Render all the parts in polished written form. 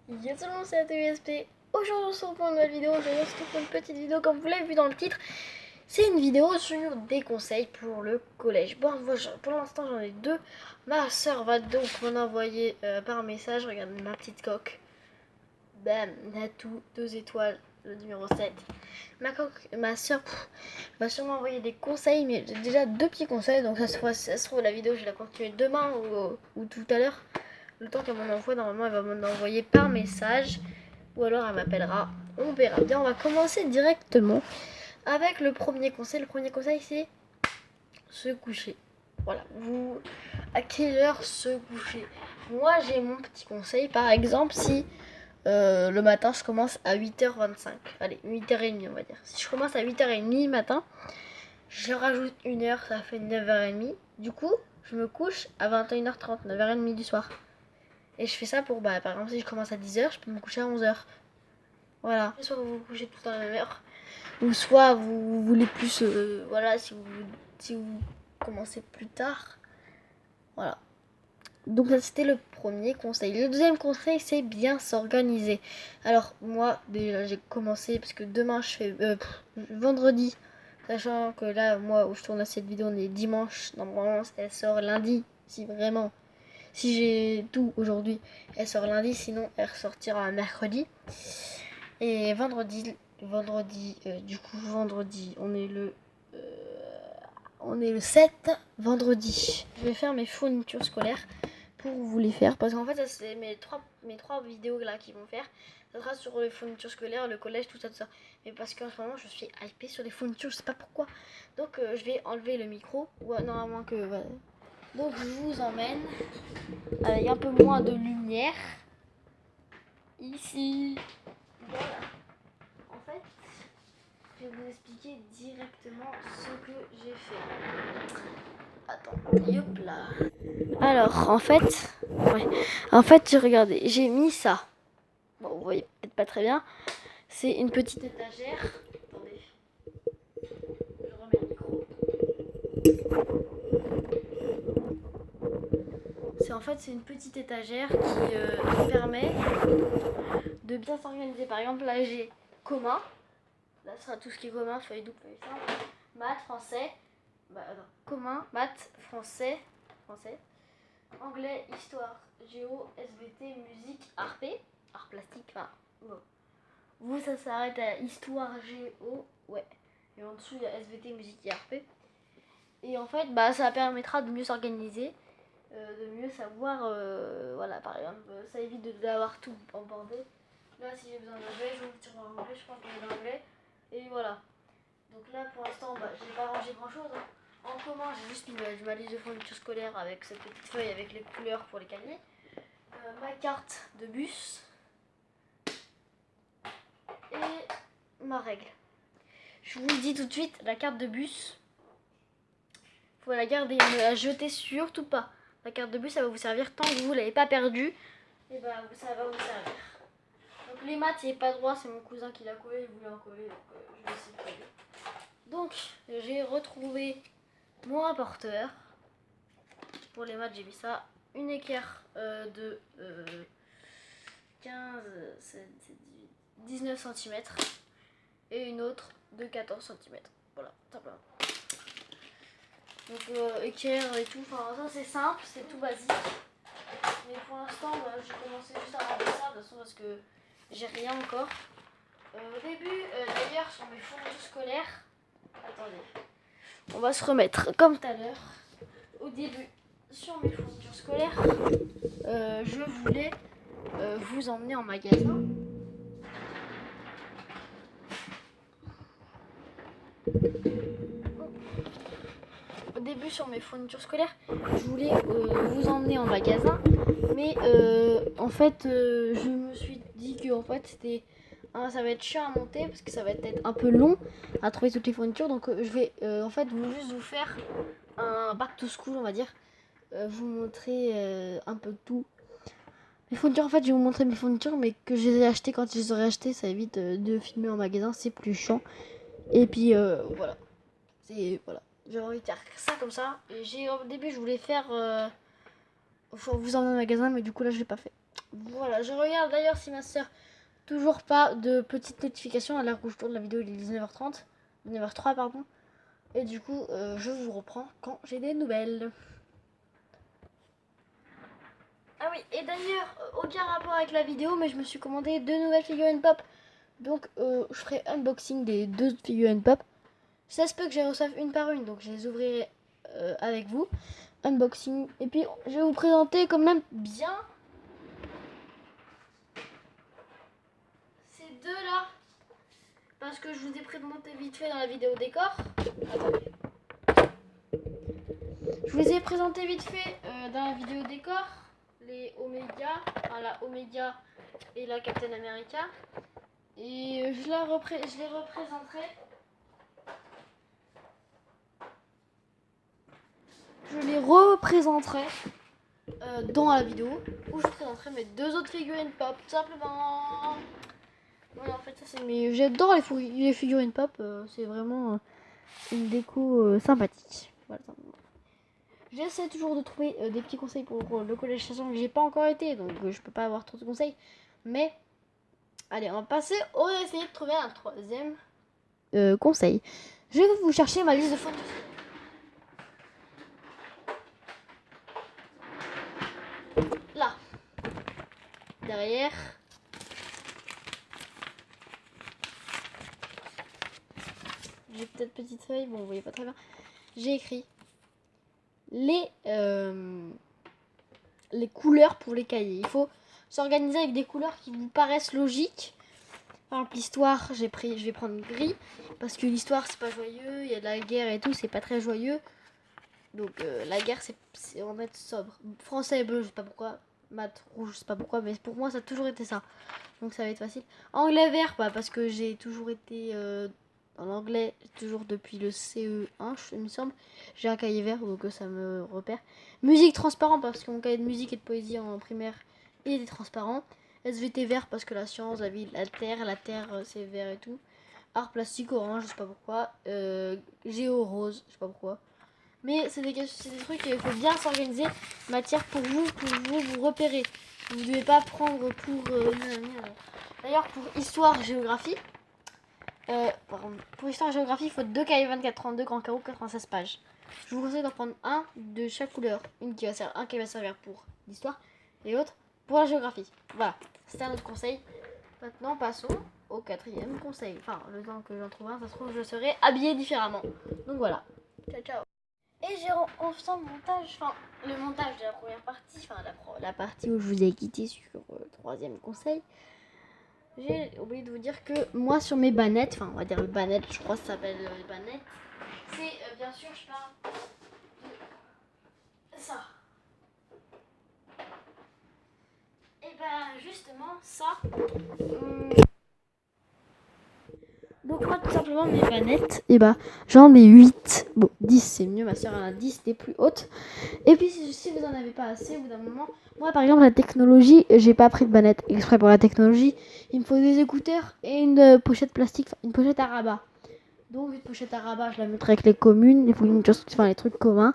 Yo tout le monde, c'est ATUSP. Aujourd'hui on se retrouve pour une nouvelle vidéo. Aujourd'hui on se retrouve pour une petite vidéo comme vous l'avez vu dans le titre. C'est une vidéo sur des conseils pour le collège. Bon, moi, pour l'instant j'en ai deux. Ma soeur va donc m'en envoyer par message. Regarde ma petite coque. Bam, Natou, 2 étoiles, le numéro 7. Ma soeur va sûrement envoyer des conseils, mais j'ai déjà deux petits conseils. Donc ça se trouve la vidéo je vais la continuer demain ou tout à l'heure. Le temps qu'elle m'en envoie, normalement elle va m'en envoyer par message. Ou alors elle m'appellera. On verra bien. On va commencer directement avec le premier conseil. Le premier conseil c'est se coucher. Voilà. À quelle heure se coucher? Moi j'ai mon petit conseil. Par exemple si le matin je commence à 8h25. Allez, 8h30 on va dire. Si je commence à 8h30 matin, je rajoute une heure, ça fait 9h30. Du coup, je me couche à 21h30, 9h30 du soir. Et je fais ça pour, par exemple, si je commence à 10h, je peux me coucher à 11h. Voilà. Soit vous vous couchez tout à la même heure, ou soit vous voulez plus, voilà, si vous commencez plus tard. Voilà. Donc ça c'était le premier conseil. Le deuxième conseil c'est bien s'organiser. Alors moi déjà j'ai commencé parce que demain je fais vendredi. Sachant que là moi où je tourne cette vidéo on est dimanche. Normalement elle sort lundi. Si vraiment. Si j'ai tout aujourd'hui elle sort lundi. Sinon elle ressortira mercredi. Et vendredi du coup vendredi on est le 7 vendredi. Je vais faire mes fournitures scolaires pour vous les faire parce qu'en fait ça c'est mes trois vidéos là qui vont faire. Ça sera sur les fournitures scolaires, le collège, tout ça. Mais parce qu'en ce moment je suis hypée sur les fournitures, je sais pas pourquoi. Donc je vais enlever le micro. Ouais, normalement que voilà. Donc je vous emmène avec un peu moins de lumière ici. Voilà. En fait, je vais vous expliquer directement ce que j'ai fait. Attends, hop là. Alors, en fait, regardez, j'ai mis ça. Bon, vous voyez peut-être pas très bien. C'est une petite étagère. Attendez, je remets le micro. C'est une petite étagère qui permet de bien s'organiser. Par exemple, là j'ai commun. Là, ce sera tout ce qui est commun, feuille double, feuille simple. Maths, français. Commun, maths, français. Anglais, histoire, géo, SVT, musique, art P, art plastique, enfin, bon. Vous, ça s'arrête à histoire, géo, ouais. Et en dessous, il y a SVT, musique et art P. Et en fait, ça permettra de mieux s'organiser, de mieux savoir, voilà, par exemple, ça évite d'avoir tout en bordel. Là, si j'ai besoin d'anglais, je vais vous dire en anglais, je pense que j'ai l'anglais. Et voilà. Donc là, pour l'instant, j'ai pas rangé grand-chose, hein. En commun, j'ai juste mis ma liste de fourniture scolaire avec cette petite feuille avec les couleurs pour les cahiers. Ma carte de bus. Et ma règle. Je vous le dis tout de suite, la carte de bus, faut la garder, ne la jetez surtout pas. La carte de bus, ça va vous servir tant que vous ne l'avez pas perdue. Et ça va vous servir. Donc les maths, il n'y a pas droit, c'est mon cousin qui l'a collé, il voulait en coller, donc je vais essayer de coller. Donc j'ai retrouvé mon rapporteur. Pour les maths, j'ai mis ça. Une équerre de 19 cm. Et une autre de 14 cm. Voilà, simplement. Donc équerre et tout, enfin ça c'est simple, c'est tout basique. Mais pour l'instant, j'ai commencé juste à remplir ça, de toute façon parce que j'ai rien encore. Au début, d'ailleurs, sur mes fournitures scolaires, attendez, on va se remettre comme tout à l'heure. Au début, sur mes fournitures scolaires, je voulais vous emmener en magasin. Au début, sur mes fournitures scolaires, je voulais vous emmener en magasin, mais en fait, je me suis dit que en fait, ça va être chiant à monter parce que ça va être un peu long à trouver toutes les fournitures. Donc, je vais en fait juste vous faire un back to school, on va dire, vous montrer un peu tout. Mes fournitures, en fait, je vais vous montrer mes fournitures, mais que je les ai achetées quand je les aurai achetées, ça évite de filmer en magasin, c'est plus chiant. Et puis voilà, voilà. J'ai envie de faire ça comme ça. Et au début, je voulais faire vous emmener au magasin, mais du coup là, je l'ai pas fait. Voilà, je regarde d'ailleurs si ma soeur toujours pas de petites notifications à l'heure où je tourne la vidéo, il est 19h30, 19h03 pardon. Et du coup, je vous reprends quand j'ai des nouvelles. Ah oui, et d'ailleurs, aucun rapport avec la vidéo, mais je me suis commandé 2 nouvelles figurines pop. Donc, je ferai unboxing des 2 figurines pop. Ça se peut que je les reçoive une par une, donc je les ouvrirai avec vous. Unboxing. Et puis, je vais vous présenter quand même bien ces deux-là. Parce que je vous ai présenté vite fait dans la vidéo décor. Attendez. Je vous ai présenté vite fait dans la vidéo décor les Omega, enfin la Omega et la Captain America. Et je les représenterai. Je les représenterai dans la vidéo où je présenterai mes 2 autres figurines pop, tout simplement. Voilà, en fait, ça c'est mes. J'adore les figurines pop, c'est vraiment une déco sympathique. Voilà, simplement. J'essaie toujours de trouver des petits conseils pour le collège, sachant que j'ai pas encore été, donc je peux pas avoir trop de conseils. Mais allez, on va passer. On va essayer de trouver un troisième conseil. Je vais vous chercher ma liste de photos. Là, derrière. J'ai peut-être petite feuille, bon, vous voyez pas très bien. J'ai écrit les couleurs pour les cahiers. Il faut s'organiser avec des couleurs qui vous paraissent logiques. Par exemple, l'histoire, je vais prendre gris parce que l'histoire c'est pas joyeux, il y a de la guerre et tout, c'est pas très joyeux. Donc la guerre c'est on va mettre sobre. Français et bleu, je sais pas pourquoi. Maths rouge, je sais pas pourquoi, mais pour moi ça a toujours été ça. Donc ça va être facile. Anglais vert, pas parce que j'ai toujours été en anglais, toujours depuis le CE1, il me semble. J'ai un cahier vert, donc ça me repère. Musique transparent, parce que mon cahier de musique et de poésie en primaire, il était transparent. SVT vert, parce que la science, la vie, la terre c'est vert et tout. Art plastique orange, je sais pas pourquoi. Géo rose, je sais pas pourquoi. Mais c'est des trucs, il faut bien s'organiser. Matière pour vous repérer. Vous ne devez pas prendre pour... D'ailleurs, pour histoire, géographie, pour histoire et géographie, il faut 2 cahiers 24-32 grands carreaux 96 pages. Je vous conseille d'en prendre un de chaque couleur. Un qui va servir pour l'histoire et l'autre pour la géographie. Voilà, c'était un autre conseil. Maintenant, passons au 4e conseil. Enfin, le temps que j'en trouve un, ça se trouve, je serai habillée différemment. Donc voilà. Ciao, ciao. Et j'ai enfin le montage de la première partie, enfin la partie où je vous ai quitté sur le 3e conseil. J'ai oublié de vous dire que moi sur mes bannettes, enfin on va dire le bannette, je crois que ça s'appelle le bannette, c'est bien sûr je parle de ça. Et ben justement ça. Donc moi tout simplement mes bannettes, et bah j'en ai 8. Bon 10 c'est mieux, ma soeur en a 10 des plus hautes. Et puis si vous en avez pas assez au bout d'un moment, moi par exemple la technologie, j'ai pas pris de bannette exprès pour la technologie. Il me faut des écouteurs et une pochette plastique, une pochette à rabat. Donc une pochette à rabat je la mettrai avec les communes, les trucs communs.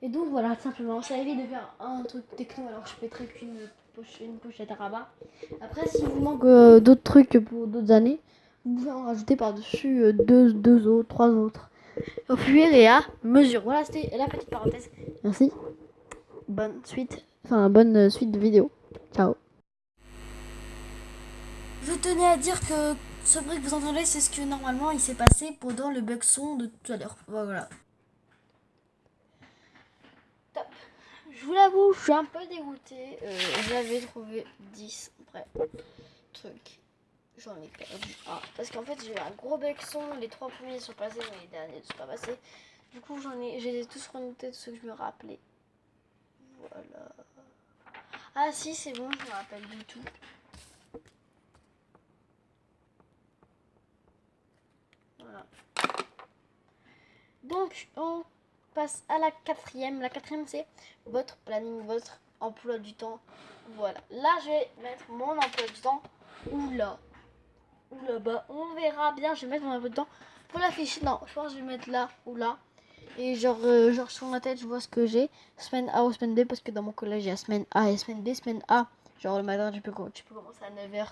Et donc voilà, simplement ça évite de faire un truc techno alors je mettrai une pochette à rabat. Après s'il vous manque d'autres trucs pour d'autres années, vous pouvez en rajouter par-dessus 2 autres, 3 autres. Au fur et à mesure. Voilà, c'était la petite parenthèse. Merci. Bonne suite de vidéos. Ciao. Je tenais à dire que ce bruit que vous entendez, c'est ce que normalement il s'est passé pendant le bug son de tout à l'heure. Voilà. Top. Je vous l'avoue, je suis un peu dégoûtée. J'avais trouvé 10 après trucs. J'en ai perdu un. Parce qu'en fait, j'ai eu un gros bug son. Les 3 premiers sont passés, mais les derniers ne sont pas passés. Du coup, j'ai tous renotés de ceux que je me rappelais. Voilà. Ah si, c'est bon, je me rappelle du tout. Voilà. Donc, on passe à la 4e. La 4e, c'est votre planning, votre emploi du temps. Voilà. Là, je vais mettre mon emploi du temps. Ou là. Ou là-bas. On verra bien. Je vais mettre mon emploi du temps. Pour l'afficher, non, je pense que je vais mettre là ou là. Et genre sur ma tête, je vois ce que j'ai. Semaine A ou semaine B, parce que dans mon collège, il y a semaine A et semaine B. Semaine A, genre le matin, tu peux commencer à 9h.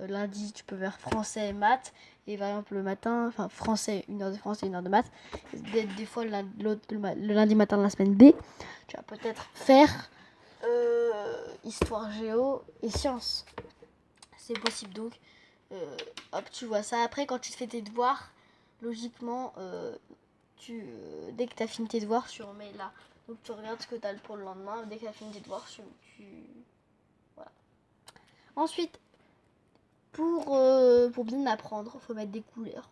Lundi, tu peux faire français et maths. Et par exemple, le matin, enfin français, 1 heure de français, 1 heure de maths. Des fois, le lundi matin de la semaine B, tu vas peut-être faire histoire géo et sciences. C'est possible donc. Hop, tu vois ça. Après, quand tu fais tes devoirs, logiquement, dès que tu as fini tes devoirs, tu remets là. Donc tu regardes ce que tu as pour le lendemain. Dès que tu as fini tes devoirs, voilà. Ensuite, pour bien apprendre, il faut mettre des couleurs.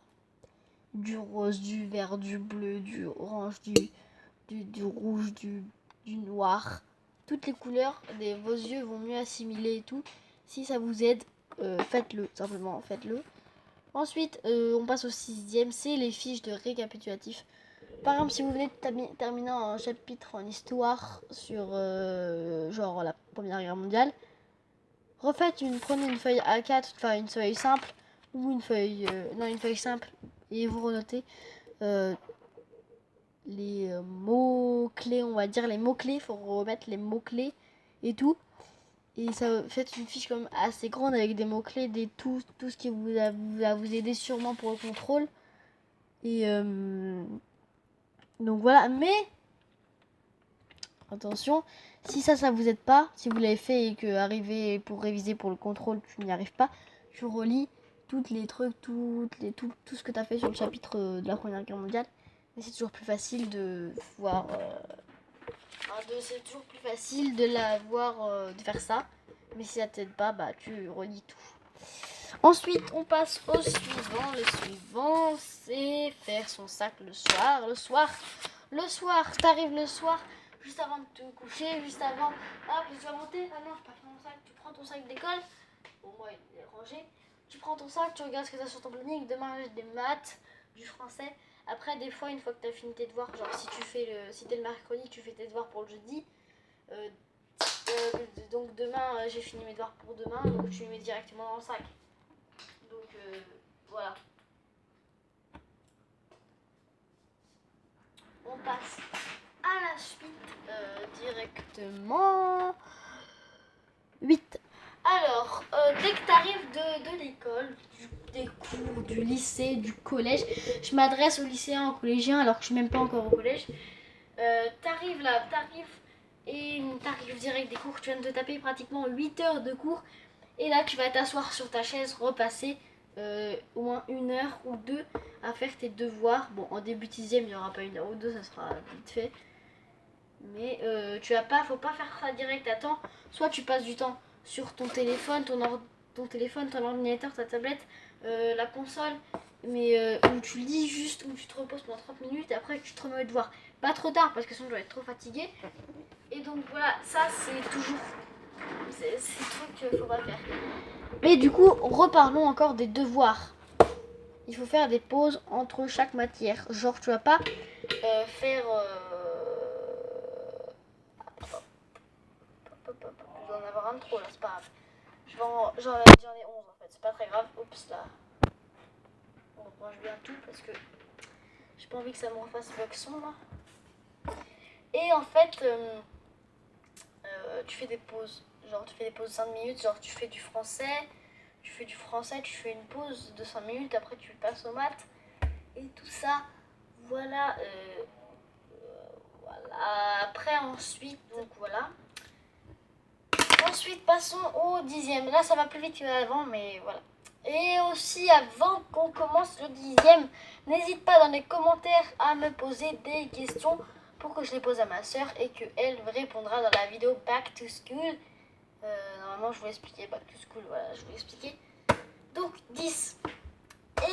Du rose, du vert, du bleu, du orange, du rouge, du noir. Toutes les couleurs, vos yeux vont mieux assimiler et tout. Si ça vous aide, faites-le, simplement faites-le. Ensuite, on passe au 6e, c'est les fiches de récapitulatif. Par exemple, si vous venez de terminer un chapitre en histoire sur genre la Première Guerre mondiale, prenez une feuille A4, enfin une feuille simple, ou une feuille simple, et vous renotez les mots-clés, on va dire les mots-clés, il faut remettre les mots-clés et tout. Et ça fait une fiche comme assez grande avec des mots-clés, tout ce qui va vous aider sûrement pour le contrôle. Et donc voilà, mais attention, si ça vous aide pas, si vous l'avez fait et que arrivé pour réviser pour le contrôle, tu n'y arrives pas, tu relis toutes les trucs, tout ce que tu as fait sur le chapitre de la Première Guerre mondiale. Mais c'est toujours plus facile de voir. C'est toujours plus facile de de faire ça. Mais si ça t'aide pas, bah tu relis tout. Ensuite, on passe au suivant. Le suivant, c'est faire son sac le soir. Le soir, t'arrives le soir, juste avant de te coucher, juste avant. Hop, je dois monter. Ah non, je peux pas faire mon sac. Tu prends ton sac d'école. Bon, moi, il est rangé. Tu prends ton sac, tu regardes ce que tu as sur ton planning. Demain, j'ai des maths, du français. Après, des fois, une fois que tu as fini tes devoirs, genre si t'es le mercredi, tu fais tes devoirs pour le jeudi. Donc demain, j'ai fini mes devoirs pour demain, donc tu les mets directement dans le sac. Donc voilà. On passe à la suite directement. 8. Alors, dès que tu arrives de l'école, des cours, du lycée, du collège, je m'adresse aux lycéens, aux collégiens alors que je suis même pas encore au collège. T'arrives direct des cours, tu viens de te taper pratiquement 8 heures de cours et là tu vas t'asseoir sur ta chaise, repasser au moins 1 heure ou 2 à faire tes devoirs. Bon, en début de 6e, il n'y aura pas 1 heure ou 2, ça sera vite fait. Mais faut pas faire ça direct à temps. Soit tu passes du temps sur ton téléphone, ton ordinateur, ta tablette, la console, mais où tu lis juste, où tu te reposes pendant 30 minutes et après tu te remets au devoir. Pas trop tard parce que sinon tu vas être trop fatigué. Et donc voilà, ça c'est toujours c'est truc qu'il faut pas faire. Mais du coup, reparlons encore des devoirs. Il faut faire des pauses entre chaque matière. Genre tu vas pas faire je dois en avoir un de trop là, c'est pas grave. J'en ai 11 en fait, c'est pas très grave. Oups là. On range bien tout parce que j'ai pas envie que ça me refasse le son là. Et en fait, tu fais des pauses. Genre tu fais des pauses de 5 minutes, genre tu fais du français, tu fais une pause de 5 minutes, après tu passes aux maths. Et tout ça, voilà. Voilà. Après ensuite, donc voilà. Ensuite, passons au 10e. Là, ça va plus vite qu'avant, mais voilà. Et aussi, avant qu'on commence le 10e, n'hésite pas dans les commentaires à me poser des questions pour que je les pose à ma soeur et qu'elle répondra dans la vidéo Back to School. Normalement, je vous expliquer Back to School. Voilà, je vous expliquer. Donc, 10.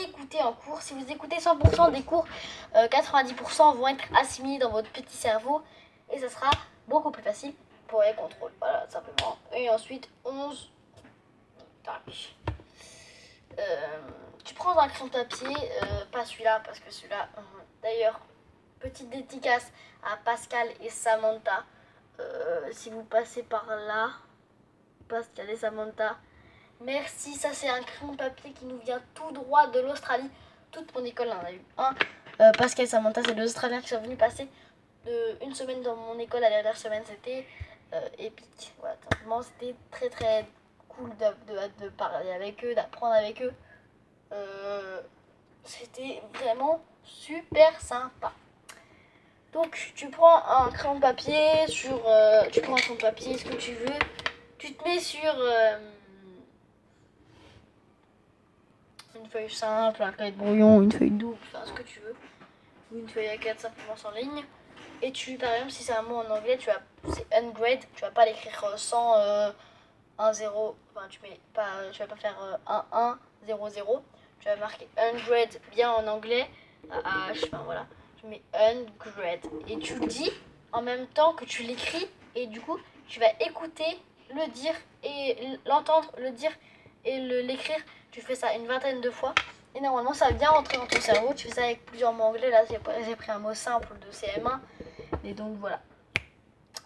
Écoutez en cours. Si vous écoutez 100% des cours, 90% vont être assimilés dans votre petit cerveau et ça sera beaucoup plus facile pour les contrôles. Voilà, simplement. Et ensuite, 11. Tac. Tu prends un crayon papier, pas celui-là, parce que celui-là... D'ailleurs, petite dédicace à Pascal et Samantha. Si vous passez par là, Pascal et Samantha, merci. Ça, c'est un crayon papier qui nous vient tout droit de l'Australie. Toute mon école en a eu un. Pascal Samantha, c'est deux Australiens qui sont venus passer une semaine dans mon école. La dernière semaine, c'était épique. Voilà, simplement, c'était très très cool de parler avec eux, d'apprendre avec eux. C'était vraiment super sympa. Donc tu prends un crayon de papier, tu prends un crayon de papier, ce que tu veux, tu te mets sur une feuille simple, un cahier de brouillon, une feuille double, enfin ce que tu veux, ou une feuille A4 simplement sans ligne. Et par exemple, si c'est un mot en anglais, c'est ungrade, tu vas pas l'écrire sans 1, 0, enfin tu vas pas faire 1, 1, 0, 0. Tu vas marquer ungrade bien en anglais, H, enfin voilà. Tu mets ungrade et tu le dis en même temps que tu l'écris, et du coup tu vas écouter le dire et l'entendre le dire et l'écrire. Tu fais ça une vingtaine de fois et normalement ça va bien rentrer dans ton cerveau. Tu fais ça avec plusieurs mots anglais. Là j'ai pris un mot simple de CM1 et donc voilà.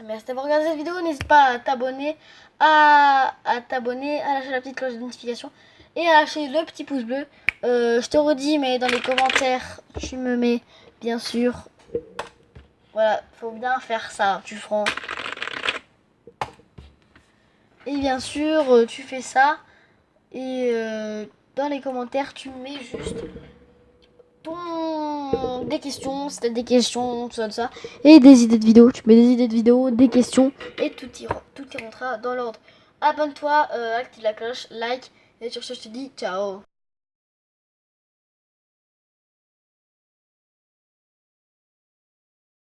Merci d'avoir regardé cette vidéo. N'hésite pas à t'abonner, à lâcher la petite cloche de notification et à lâcher le petit pouce bleu. Je te redis, mais dans les commentaires, tu me mets bien sûr. Voilà, faut bien faire ça, tu feras. Et bien sûr, tu fais ça. Et dans les commentaires, tu mets juste des questions, si t'as des questions, tout ça, et des idées de vidéos. Tu mets des idées de vidéos, des questions, et tout y rentrera dans l'ordre. Abonne-toi, active la cloche, like, et sur ce, je te dis ciao.